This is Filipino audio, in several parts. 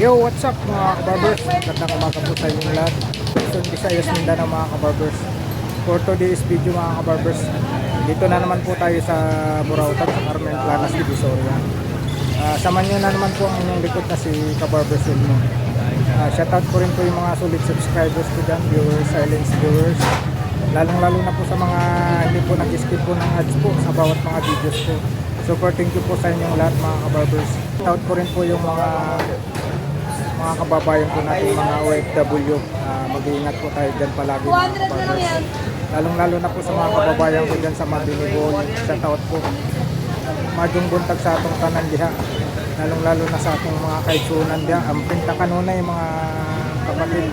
Yo, what's up mga kabarbers? Magandang umaga po sa inyong lahat. Luzon, Visayas, Mindanao mga kabarbers. For today's video mga kabarbers, dito na naman po tayo sa Burautan sa Carmen Planas, Divisoria. Samahan nyo na naman po ang inyong likod na si Kabarbers Elmo. Shoutout ko rin po yung mga solid subscribers ko dyan, viewers, silence viewers. Lalong-lalo na po sa mga hindi po nag-skip po ng ads po sa bawat mga videos ko. Super thank you po sa inyong lahat mga kabarbers. Shoutout ko rin po yung mga kababayan po natin, mga OFW. Mag-iingat po tayo dyan palagi mga kabarbers. Lalong-lalo na po sa mga kababayan ko dyan sa Mabinibol. Shoutout po. Madung buntag sa atong tanan diha. Lalong-lalo na sa atong mga kaitsunan diha. Ang pinta kanunay mga kapatid.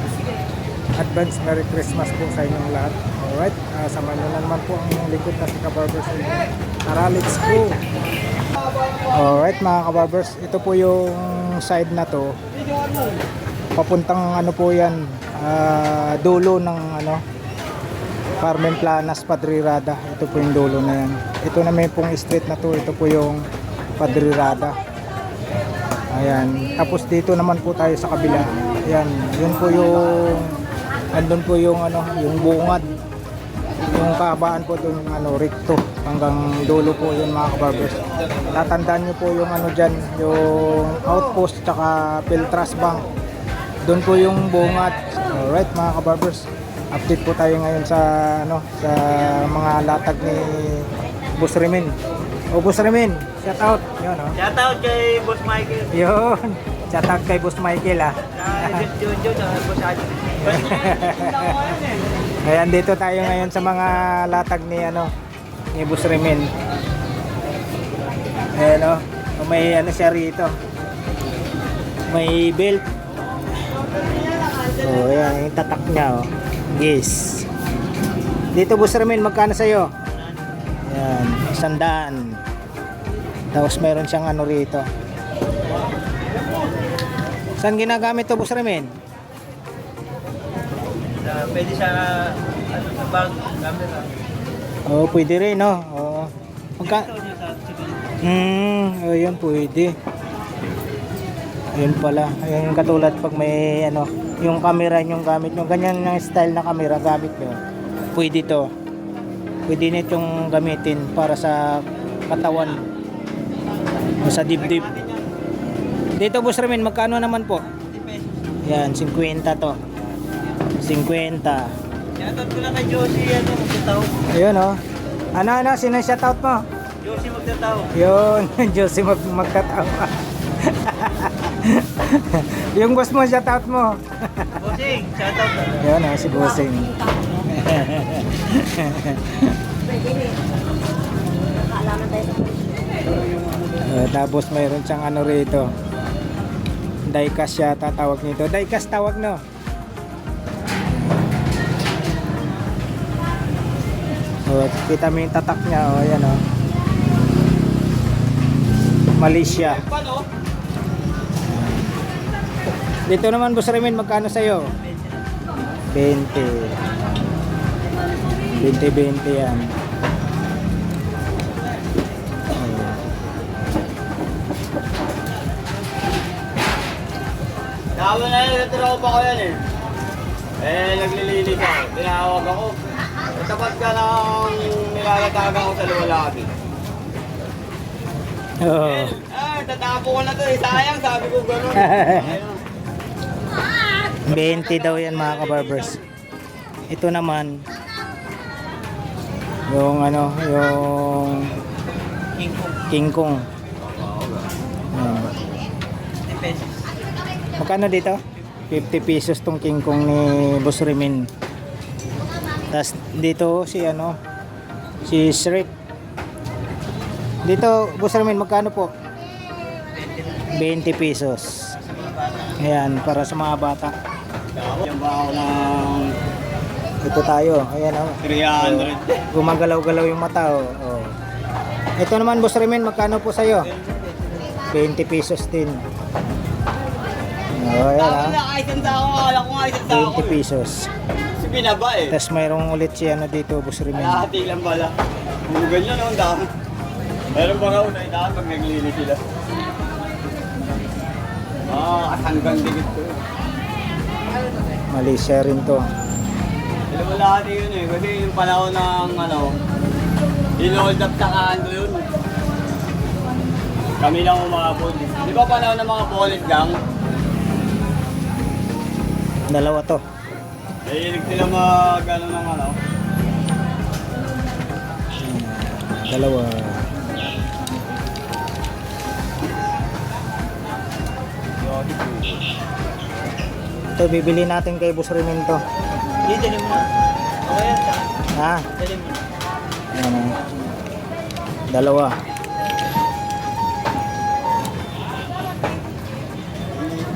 Advance Merry Christmas po sa inyong lahat. Alright, samahan nyo na naman po ang inyong likod na si Kabarbers. Tara, let's go! Alright mga Kabarbers, ito po yung side na to. Papuntang ano po yan, dulo ng Carmen Planas, Padrirada. Ito po yung dulo na yan. Ito na may pong street na to, ito po yung Padrirada. Ayan, tapos dito naman po tayo sa kabila. Ayan, yun po yung andun po yung yung bungad, yung kahabaan po dun recto hanggang dulo po yun mga kabarbers. Tatandaan nyo po yung dyan, yung outpost tsaka Piltras Bank, dun po yung bungad. Alright mga kabarbers, update po tayo ngayon sa sa mga latag ni Boss Remin. O Boss Remin, shout out yun. Shout out kay Boss Michael. Yun, shout out kay Boss Michael Jojo na Boss Adi. Ayan, dito tayo ngayon sa mga latag ni ni Boss Remin. Ayan may siya rito. May belt. Oh, ayan yung tatak niya Yes. Dito Boss Remin, magkano sa'yo? Ayan, 100. Tapos meron siyang rito. Saan ginagamit to Boss Remin? Pwede sa bag camera. Oo, pwede rin, no? Oo. Ayun, pwede. Ayun pala. Ayun, katulad pag may, yung camera yung gamit nyo. Ganyan yung style na camera gamit nyo. Pwede to. Pwede nitong gamitin para sa katawan. O sa dibdib. Dito, Boss Remin, magkano naman po? Yan, 50 to. 50. Shoutout ko lang kay Josie, magtataw. Ayun sino shoutout mo? Josie magtataw. Yun, Josie magtatawa. Yung boss mo, shoutout mo. Bossing, shoutout. Yun si Bossing. Tapos mayroon siyang rito. Diecast yata tawag nito. Diecast tawag no? Kita mo yung tatak niya, ayan Malaysia. Dito naman Boss Remin, magkano sa'yo? 20 yan. Dahil na yun, nagtrabaho pa ko yan naglilinis ako. Tinawag ako. Tapat ka ng nilalatagan ko sa lumalaki. Oo. Tatapo ko na to sayang, sabi ko gano'n. 20 daw yan mga kabarbers. Ito naman yung yung King Kong. Magkano dito? 50 pesos tong King Kong ni Boss Remin. Tas dito si Shrek. Dito Boss Remin, magkano po? 20 pesos. Ayan, para sa mga bata. Yung ba ako ng Ito tayo, ayan 300. Gumagalaw-galaw yung mata Ito naman Boss Remin, magkano po sa'yo? 20 pesos din. Ayan Isang tao, akala ko nga isang tao. 20 pesos. Si binaba Tapos mayroong ulit siya dito Boss Remin. Kalahati lang pala. Ganyan ang dami. Meron pa nga unay daan pag naglinis sila. taas hanggang dikit ko. Malaysia rin to. Alam mo lahat yun eh, kasi yung panahon ng ano, in-hold up sa kando yun. Kami lang umabot. Di ba panahon ng mga bullet gang? Dalawa to. Nahilig sila mag ano ng ano. Dalawa. Ito, bibili natin kay Boss Remin to. Dito din mo. Okay yan. Ha? Dali mo. Ayan o. Dalawa.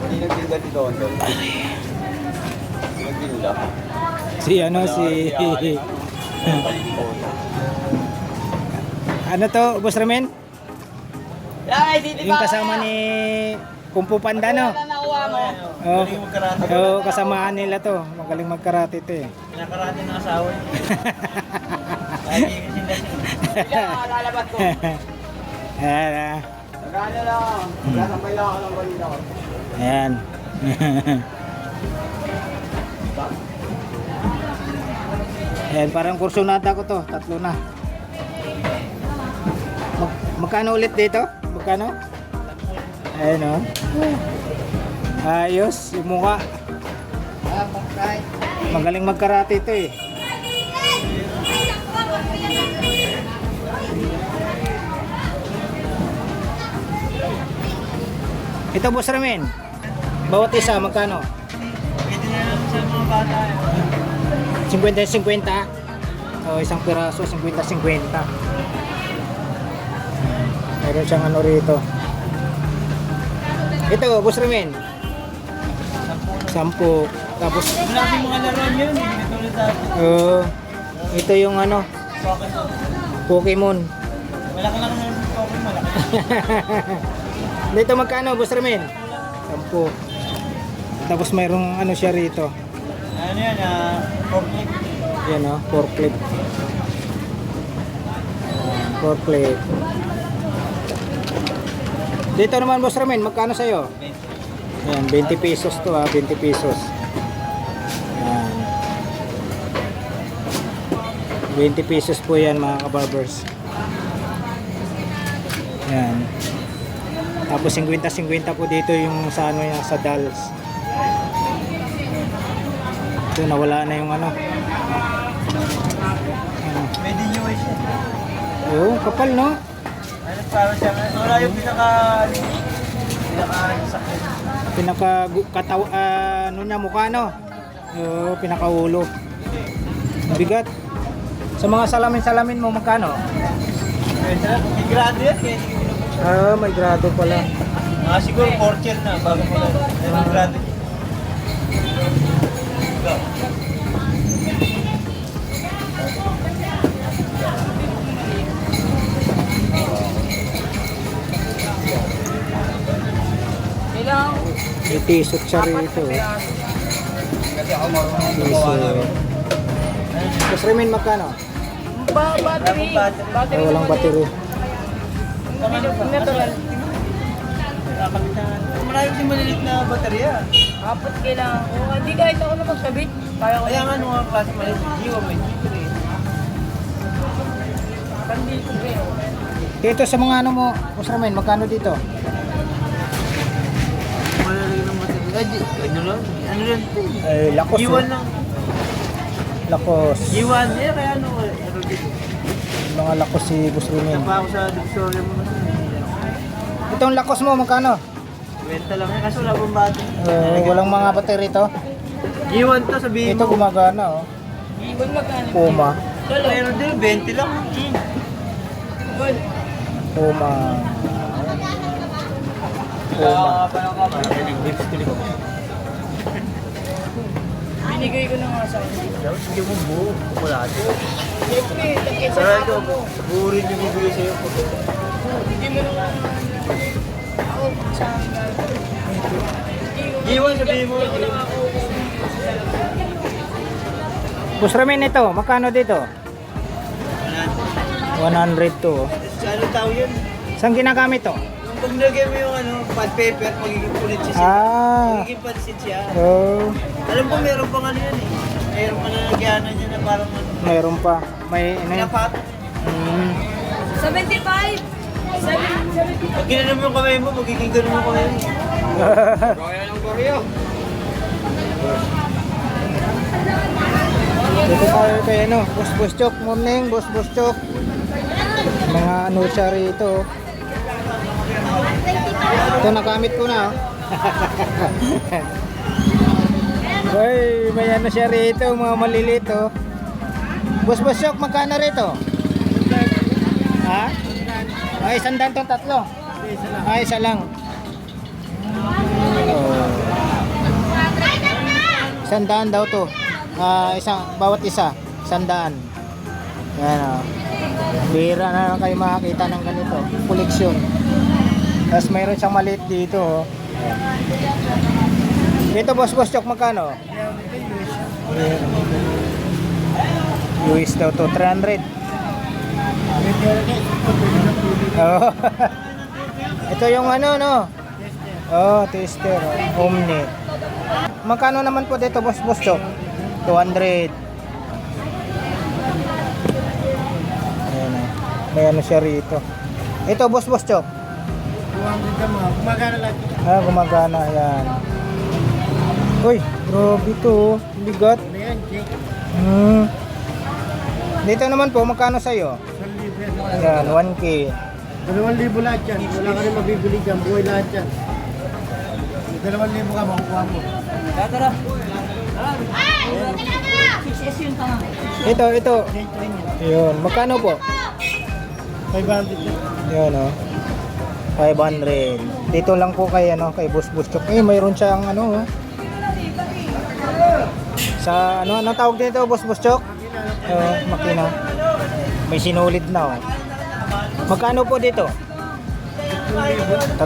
Hindi nagtinda dito. Nagtinda. Si ano, si... Ano to, Boss Remin? Yung kasama ni Kumpu Panda, no? Oh, oh, kasamaan nila to. Magaling magkarate to eh. Pinakarate ng asawa niya. Lagi kasi sila. Lalabas ko. Ayan ah. Nagano lang. Nasambay lang ako ng balita ko. Ayan. Ayan, parang kursunada ko to. Tatlo na. Magkano ulit dito? Magkano? Ayan o. Ayos, yung mukha. Magaling magkarate ito eh. Ito, Boss Ramin. Bawat isa, magkano? Pwede na lang sa mga bata. 50-50. O, isang piraso, 50-50. Meron siyang ano rito. Ito, Boss Ramin. 10. Tapos, Wala kaming mga laruan yun. Hindi tulad sa atin. ito yung ano, Pokemon. Wala ka lang ng Pokemon. Malaki. Dito magkano, Boss Ramin? 10. Tapos mayroong ano siya rito. Ano yan? Forklift. Yan o, forklift. Forklift. Dito naman, Boss Ramin, magkano sa'yo? Ayan, 20 pesos to ha, 20 pesos. Ayan. 20 pesos po yan mga kabarbers. Ayan. Tapos 50-50 po dito yung sa ano yan, sa dolls. Ito, nawala na yung ano. Made in USA. Oo, kapal no? Ano para siya? Wala yung Pinaka kataw ano niya mukha no. Oo, pinakaulo. Bigat. Sa mga salamin mo magkano? May grado yan. Ah, may grado pala. Siguro 4 na bago mo lang. May grado. May t-shirt siya rito. Kasi ako marunong gumawa ng Boss Ramin, magkano? Battery. Ay, walang battery. Natural. Marami kasi malilit na baterya. Apat kailangan ko. Hindi kahit ako na magsabit. Kaya ko Kaya nga nung mga klase malilit, jiwa may jiwa eh. Kandil ko pero. Dito sa mga ano mo, Boss Ramin, magkano dito? Malalagay ng baterya. Ano lang? Ano lang? Ay, lakos. Jiwan lang. Lakos. Jiwan. Eh, kaya ano dito? Mga lakos si Boss Ramin. Napa ako sa Victoria mo kasi. Itong lakos mo, magkano? Benta lang eh, kaso wala pang battery. Walang mga battery to. Jiwan to, sabihin Ito mo. gumagana oh. Ibon magkano? Puma. Pero din, 20 lang. Gold. Puma. Kaya pa lang ka, nag-lipstick ko. Binigay ko na nga sa akin. Hindi mo buo, kukulate. Siyempre, tagkit sa Pero ito, ako mo. buo rin yung bibigay sa'yo. Hindi mo naman. Ako, sa akin. Jiwan, sabihin mo. Boss Ramin, ito, magkano dito? 100 to. Sa anong tao yun? Saan ginagamit to? pag nagay mo yung ano, pad paper, magiging punit siya. Magiging pansit siya. Oh, Alam mo, meron pang ano yan eh. Meron pa na nagyanan niya na parang ano. mayroon pa. May ano yun? Pinapato. 75! 75! Pag ginanon mo yung kamay mo, magiging ganun yung kamay mo. Kaya ng Korea. Dito tayo kay ano, Boss Chok. Morning, Boss Chok. Mga ano siya rito. Ito nakamit ko na. Uy, may ano siya rito, mga maliliit oh. Boss Chok, magkano rito? Ha? Ay, 100 to tatlo. Ay, isa lang. Oh. 100 daw to. Bawat isa, 100. Yan o. Bihira na lang kayo makakita ng ganito. Koleksyon. Tapos mayroon siyang maliit dito. Oh. Dito Boss Chok, magkano? US daw to, 300. Oh. Ito yung ano, no? Oh, tester. Omni. Magkano naman po dito, Boss Chok? 200. Ayan o. May ano siya rito. Ito, Boss Chok. 200 ka mga, gumagana lang. Gumagana. Ayan. Uy, grabe to. Bigat. Ano yan, Jake? Dito naman po, magkano sa'yo? 1,000 Ayan, 1K. 2,000 lahat yan. Wala ka rin mabibili dyan. Buhay lahat yan. 2,000 ka makukuha mo. Tara. Ito. Yun, magkano po? 500 yan. Yun o. 500. Dito lang po kay ano, kay Boss Chok. Mayroon siyang ano oh. Sa ano, anong tawag dito, Boss Chok? Makina. May sinulid na oh. Magkano po dito? 3,000.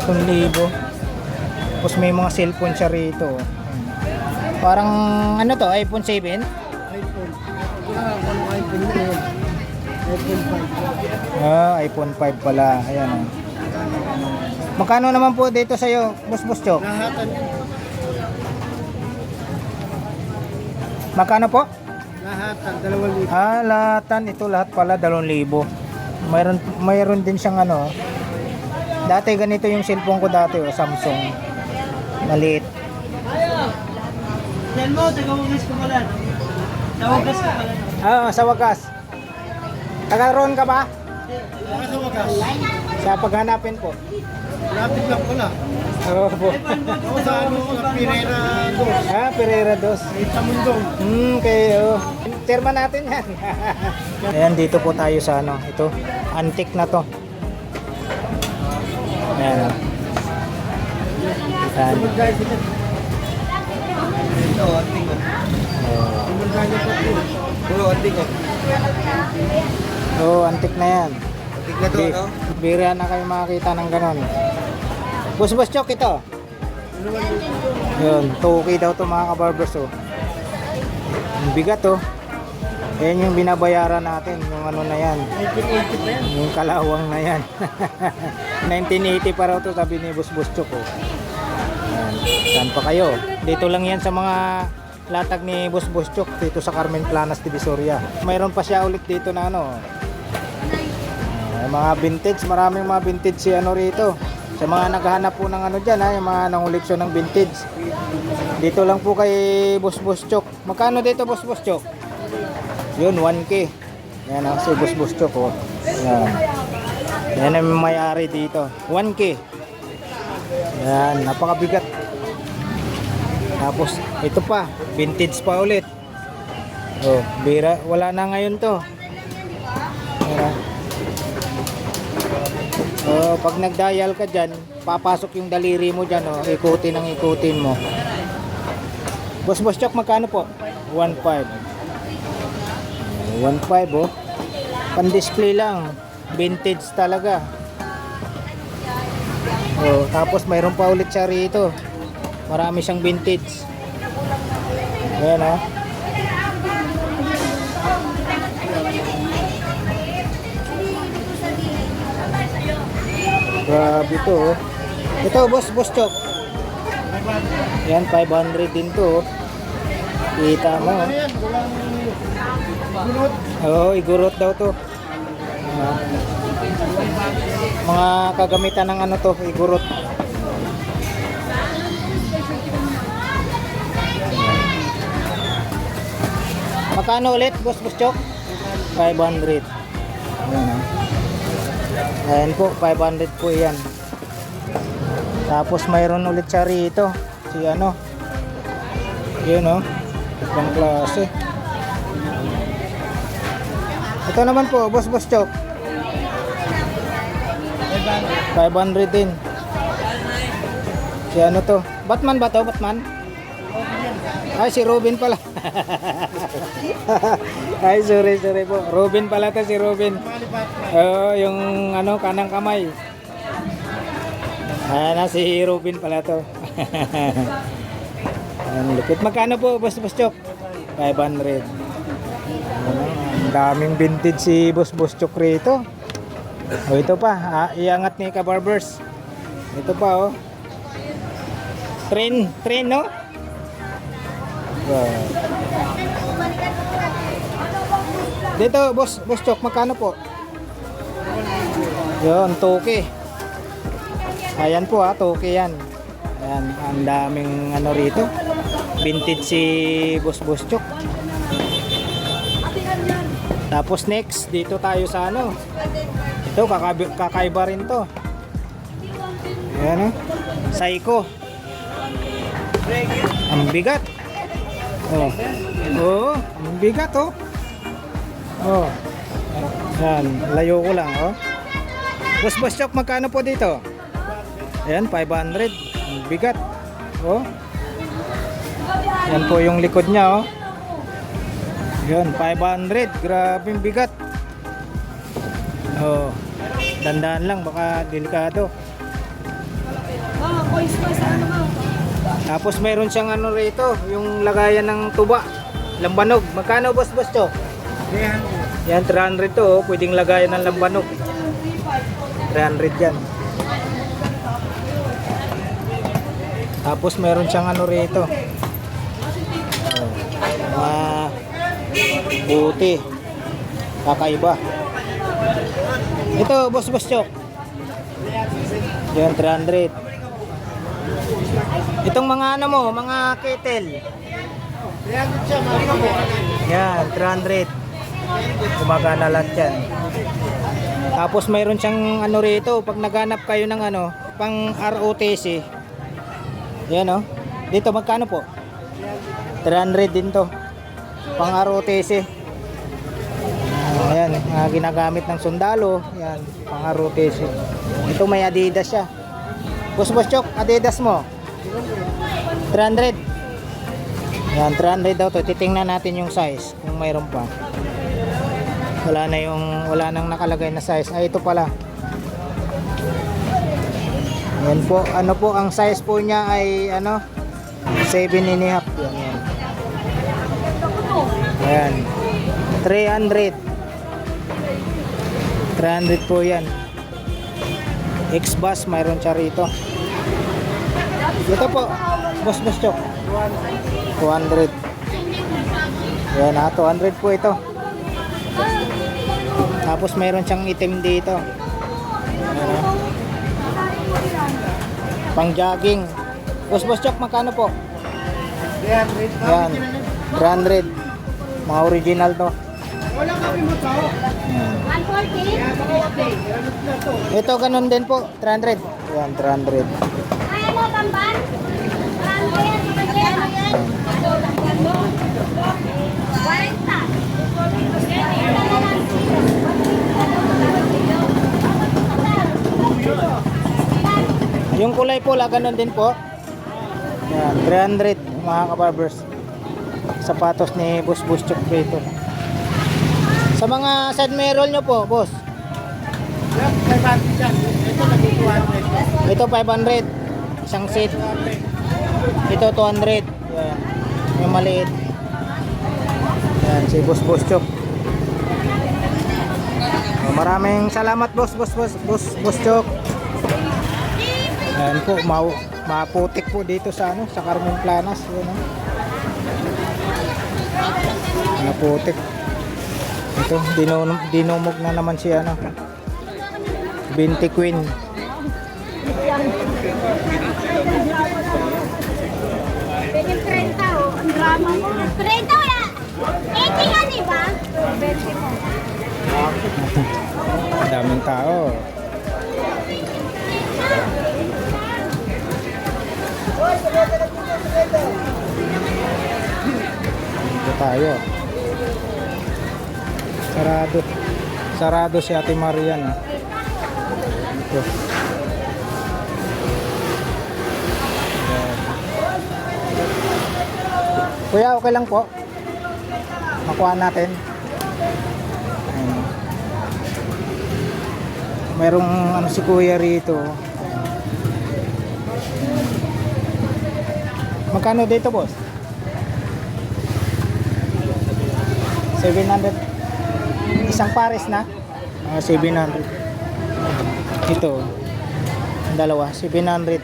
Tapos may mga cellphone siya rito. Parang ano to, iPhone 7? iPhone. Anong iPhone yun? iPhone 5. iPhone 5 pala. Ayan oh. Magkano naman po dito sa'yo, Boss Chok? Lahatan yan. Magkano po? Lahatan, 2,000. Lahatan. Ito lahat pala 2,000. Mayroon din siyang ano. Dati ganito yung cellphone ko dati oh, Samsung. Maliit. Yan mo, taga-wagas ko pala. Tawagas ka pala. Sa wagas. Taga-roon ka ba? Baka sa wagas. Sa paghanapin po. Lapit lang pala. Oo po. Ako sa ano, sa Pereira Dos. Pereira Dos. Sa Mundong. Okay. Terma natin yan. Ayan, dito po tayo sa ano. Ito, antique na to. Ayan. Ayan. Guys, ito. Ito, anting ko. Puro anting ko. Antique na yan. Anting na to, no? Bira na kayo makakita ng ganon. Boss Chok, ito. Yun, 2K daw to mga kabarbers oh. Ang bigat oh. Ayan yung binabayaran natin, yung ano na yan. 1980 pa yan. Yung kalawang na yan. 1980 pa raw to, sabi ni Boss Chok oh. Ayan. Saan pa kayo? Dito lang yan sa mga latag ni Boss Chok dito sa Carmen Planas, Divisoria. Mayroon pa siya ulit dito na ano. Mga vintage, maraming mga vintage si ano rito. Sa mga naghahanap po ng ano dyan ha, yung mga nanguleksyon ng vintage. Dito lang po kay Boss Chok. Magkano dito Boss Chok? Yun, 1K. Yan si Boss Chok oh. Yan. Yan ang may-ari dito. 1K. Yan, napakabigat. Tapos, ito pa. Vintage pa ulit. Oh, bira. Wala na ngayon to. Yan. Pag nag-dial ka dyan, papasok yung daliri mo dyan, oh, ikutin mo. Boss Chok, magkano po? 1.5. 1.5 oh. Pan-display lang. Vintage talaga. Oh, tapos mayroon pa ulit siya rito. Marami siyang vintage. Ayan oh. Grabe to oh. Ito boss chok. Yan 500 din to oh. Kita mo. Ano yan? Walang gulot. Oo, igurot daw to. Mga kagamitan ng ano to, igurot. Magkano ulit, boss chok? 500. Ayan, ayan po, 500 po yan. Tapos mayroon ulit siya rito. Si ano? Yun oh. Ibang klase. Ito naman po, boss chok. 500 din. Si ano to? Batman ba to? Batman? Ay, si Robin pala. Ay, sorry po. Robin pala to, si Robin. Oo, yung ano, kanang kamay. Ayan, si Robin pala to. Ang lupit. Magkano po, boss chok? 500. Ang daming vintage si boss chok rito. O ito pa, iangat ni Kabarbers. Ito pa oh. Train no? Wow. Dito boss chok, magkano po? Yun, toke. Ayan po toke yan. Ayan, ang daming ano rito. Vintage si boss chok. Tapos next, dito tayo sa ano. Ito, kakaiba rin to. Ayan Seiko. Ang bigat. Oh. Oh, ang bigat oh. Oh. Yan, layo ko lang oh. Boss chok, magkano po dito? Ayan, 500. Ang bigat. Oh. Yan po yung likod niya oh. Yan, 500. Grabe yung bigat. Oh. Dandaan lang, baka delikado. Tapos mayroon siyang ano rito, yung lagayan ng tuba, lambanog. Magkano boss chok? Yan 300 to, pwedeng lagayan ng lambanog. 300 yan. Tapos mayroon siyang ano rito. Buti. Kakaiba. Ito boss chok. Yan 300. Itong mga ano mo, mga kettle. 300 siya, mga mo. Yan, 300. Gumagana lahat yan. Tapos mayroon siyang ano rito, pag naghanap kayo ng ano, pang ROTC. Yan oh. Dito magkano po? 300 din to. Pang ROTC. Ayan, ginagamit ng sundalo. Yan, pang ROTC. Ito may Adidas siya. Boss chok, Adidas mo? 300. Yan, 300 daw to. Titingnan natin yung size kung mayroon pa. Wala nang nakalagay na size. Ay, ito pala. Yan po, ano po ang size po niya ay ano 7.5. Yan. 300 po yan. X-Bus mayroon siya rito. Ito po, boss chok. 200. Yan 200 po ito. Tapos mayroon siyang itim dito. Pang jogging. Boss chok, magkano po? 300. Yan. 300. Mga original to. Wala kami mo tao. 140? Ito ganun din po, 300. Yan, 300. Ay, ano, tamban? Marami yan, magkano yan? 40. Yung kulay pula, ganun din po. Yan, 300 mga kabarbers. Sapatos ni boss chok dito. Sa mga side mirror nyo po, boss. Yan, 500 siya. Ito, nag-200. Ito 500. Isang set. Ito 200. Yan. Yung maliit. Yan, si boss chok. Maraming salamat boss chok. Ayan po, maputik po dito sa ano, sa Carmen Planas, yun, oh. Maputik. Ito, dinumog na naman si ano, Binti Queen. Pwede 30 oh. Ang drama mo. 30 wala. 80 nga diba? 20 mo. Daming tao. Dito tayo. Sarado. Sarado si Ate Marian. Ito. Ayan. Kuya, okay lang po. Makuha natin. Ayan. Merong ano si Kuya rito. Magkano dito, boss? 700. Isang pares na? 700. Ito. Ang dalawa, 700.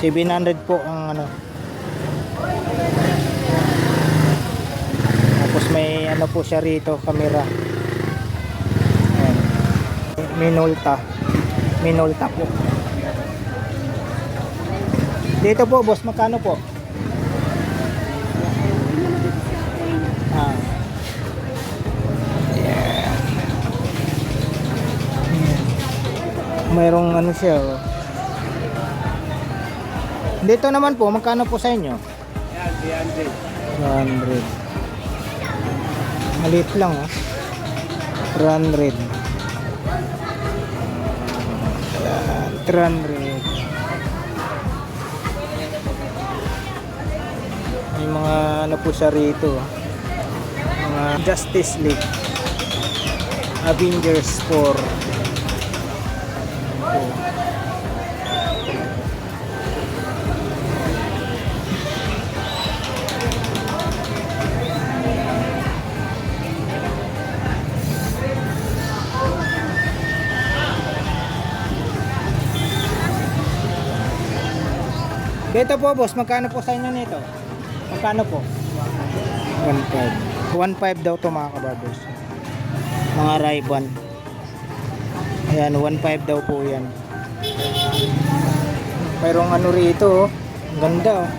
700 po ang ano. Tapos may ano po siya rito, camera. Ayan. Minolta. Minolta po. Dito po, boss, magkano po? Yeah. Mayroong ano siya, oh. Dito naman po, magkano po sa inyo? 100. Maliit lang, oh. 300. 300. May mga ano po siya rito, mga Justice League, Avengers 4. Dito po, boss, magkano po sa inyo nito? Magkano po? 1.5. 1.5 daw to, mga kabarbers. Mga Ray-Ban. Ayan, 1.5 daw po yan. Mayroong ano rito, oh. Ang ganda, oh.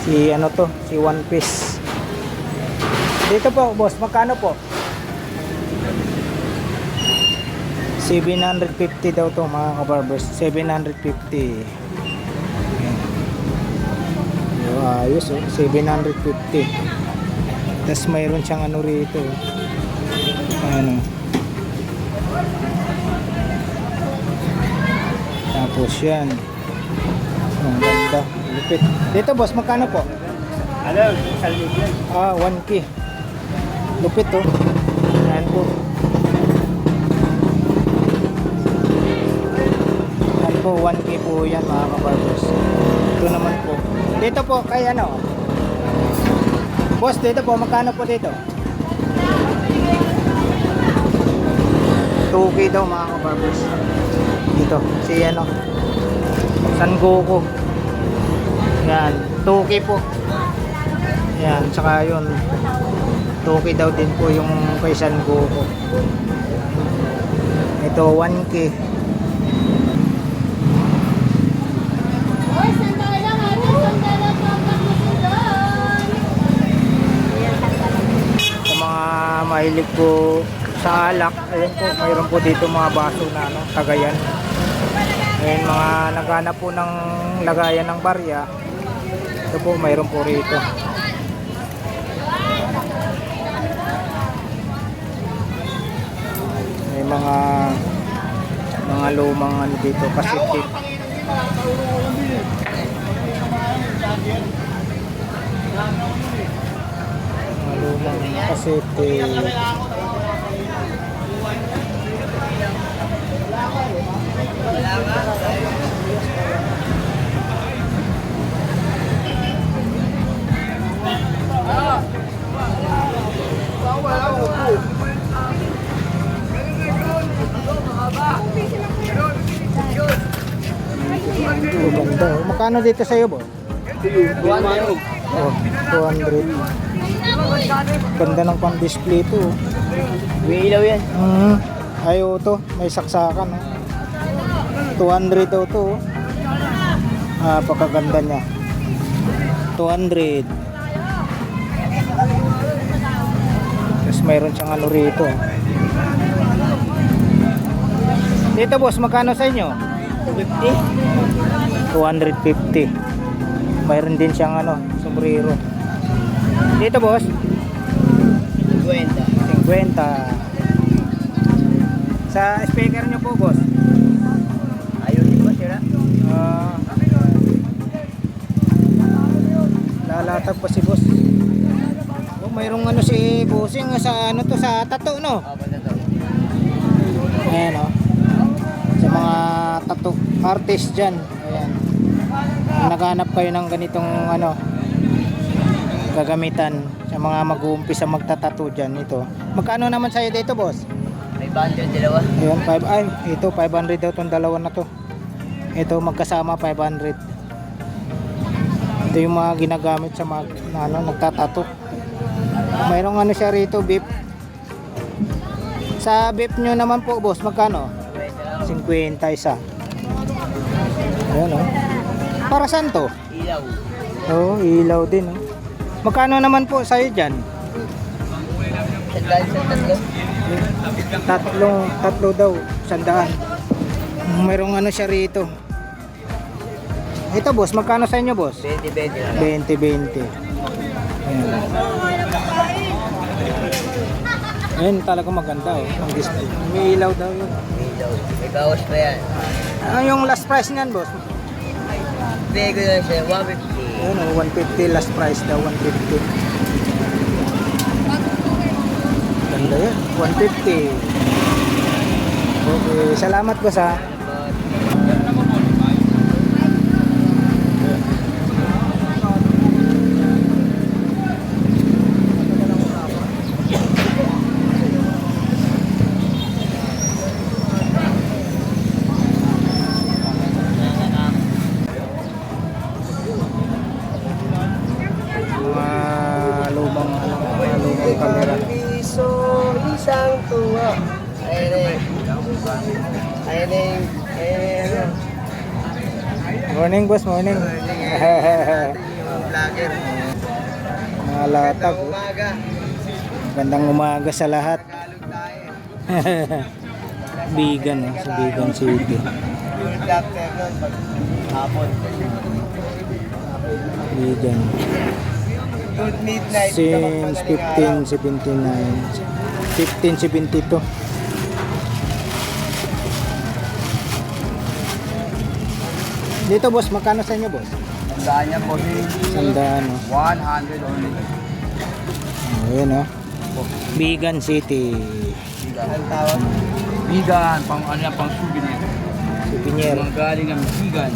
Si ano to, si One Piece. Dito po, boss, magkano po? 750 daw to, mga kabarbers. 750. Ayos, oh. 750. Tapos mayroon siyang ano rito, ano. Tapos yan. Ang ganda. Lupit. Dito, boss, magkano po? Ano? 1K. Lupit, oh. Yan po. Yan po, 1K po yan, mga kabarbers. Ito naman po. Dito po, kay ano? Boss, dito po, magkano po dito? 2K daw, mga kabarbers. Dito, si ano? San Goku. Yan, 2K po. Yan, saka yun 2K daw din po yung kay San Goku. Ito 1K. Oy, sandali lang ate. Sandali lang pagkakusundan. Sa mga mahilig po sa alak, ayun po, mayroon po dito mga baso na ano, Cagayan. Ayun, mga naghanap po ng lagayan ng barya. Ito po, mayroon po rito. May mga lumang ano dito, Pacific. Mga lumang Pacific. Ganda. Oh. Magkano dito sa'yo, boss? 200. Oh, 200. Ganda ng pang-display to. Oh. May ilaw yan. Ay, to. May saksakan. Oh. 200 daw to. Oh. Napakaganda niya. 200. Tapos mayroon siyang ano rito. Dito boss, magkano sa inyo? 250. 250. Mayroon din siyang ano, sombrero. Dito boss, 50. 50. Sa speaker nyo po boss. Ayun, di ba sila? Lalatag pa si boss. Oh, mayroong ano si bossing sa ano to, sa tattoo no? Apa na to? Ayan oh. Sa mga tattoo artist dyan. Ayan. Kung naghanap kayo ng ganitong ano gagamitan sa mga mag-uumpisa magtatattoo dyan, ito. Magkano naman sa'yo dito boss? May bandit dalawa. Ayan, ito 500 daw tong dalawa na to. Ito magkasama 500. Ito yung mga ginagamit sa mga ano, nagtatato. Mayroong ano siya rito, beef. Sa beef nyo naman po, boss, magkano? 50 isa. Ayan, oh. Para saan to? Ilaw. Oh, ilaw din, oh. Magkano naman po sa'yo dyan? Tatlo daw, 100. Mayroong ano siya rito. Ito boss, magkano sa inyo boss? 20. 20. Ayan. Ayan talaga maganda oh. Ang display. May ilaw daw yun. Ilaw. May bawas pa yan. Ano yung last price niyan boss? Bego na siya, 150. Ayan oh, 150 last price daw, 150. Ganda yan, 150. Okay, salamat boss ha. Lumang kamera. Piso, isang tuwa. Ayun. Morning boss, morning. Vlogger. Mga latag. Oh. Umaga. Gandang umaga sa lahat. Tagalog tayo. Bigan, oh, sa Bigan City. Yung doctor nun, pag hapon. Bigan. Good midnight. Since 1579. 1572. Dito boss, magkano sa inyo boss? Saan niya po? Sandaan, oh. 100 only. Ayan, oh. Bigan City. Ang tawag? Bigan, pang ano yan, pang souvenir. Souvenir. Mga galing ng Bigan.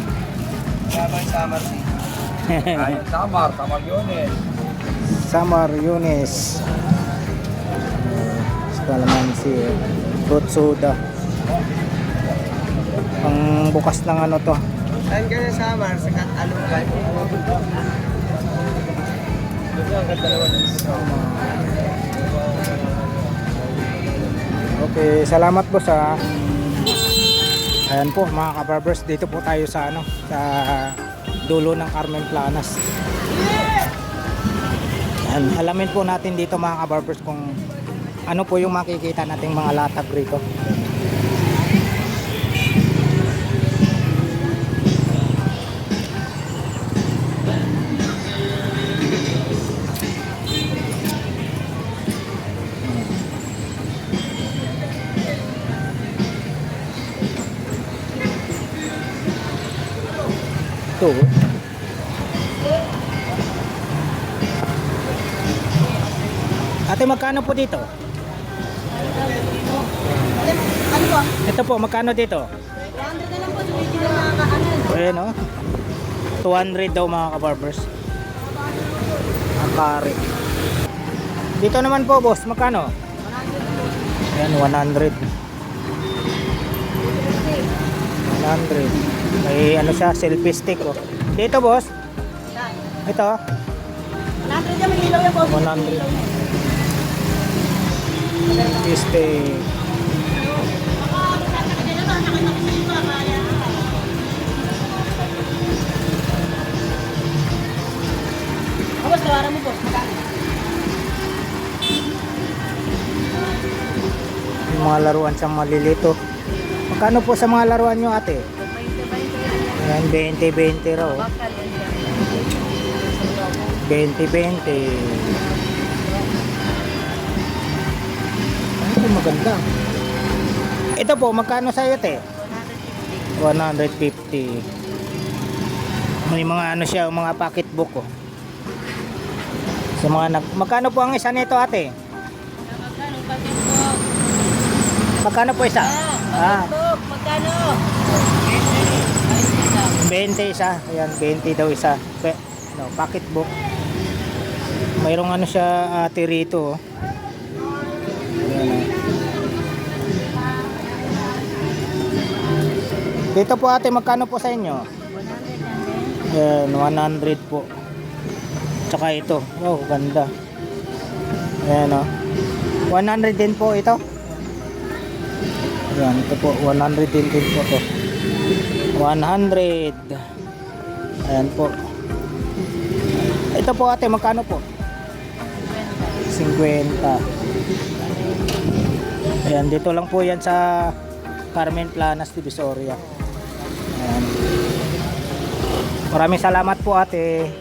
Samar. Ay, Samar yun eh. Samar Yunes. Calamansi, oh. Fruit soda. Ang bukas ng ano to. Saan ka na Samar? Sa Katalugan. Okay, salamat boss ha. Ayan po mga kabarbers, dito po tayo sa ano, sa dulo ng Carmen Planas. Ayan, alamin po natin dito mga kabarbers kung ano po yung makikita nating mga latag rito. Ito. Ate, magkano po dito? Ano po? Ito po, magkano dito? 100 na lang po. Hindi na makakaano. Ayan o. 200 daw mga kabarbers. Ang kare. Dito naman po boss, magkano? 100 po. Ayan, 100. 100 100. May ano siya, selfie stick oh. Dito boss. Ito. 100 yan, may ilaw yan, boss. 100. Selfie stick. Boss, tawaran mo, boss. Magkano? Yung mga laruan sa malilito. Magkano po sa mga laruan nyo ate? Ayan, 20-20 raw. 20-20. Ito maganda. Ito po, magkano sa'yo te? 150. May mga ano siya, mga pocketbook oh. Sa mga magkano po ang isa nito ate? Magkano po isa? Magkano? 20 isa. Ayan, 20 daw isa. No, pocketbook. Mayroong ano siya ate rito. Oh. Ayan, oh. Dito po ate, magkano po sa inyo? 100 po. Tsaka ito. Oh, ganda. Ayan o. 100 din po ito. Ayan, ito po. 100 din po to. 100. Ayan po. Ito po ate, magkano po? 50. Ayan, dito lang po yan sa Carmen Planas, Divisoria. Ayan. Maraming salamat po ate.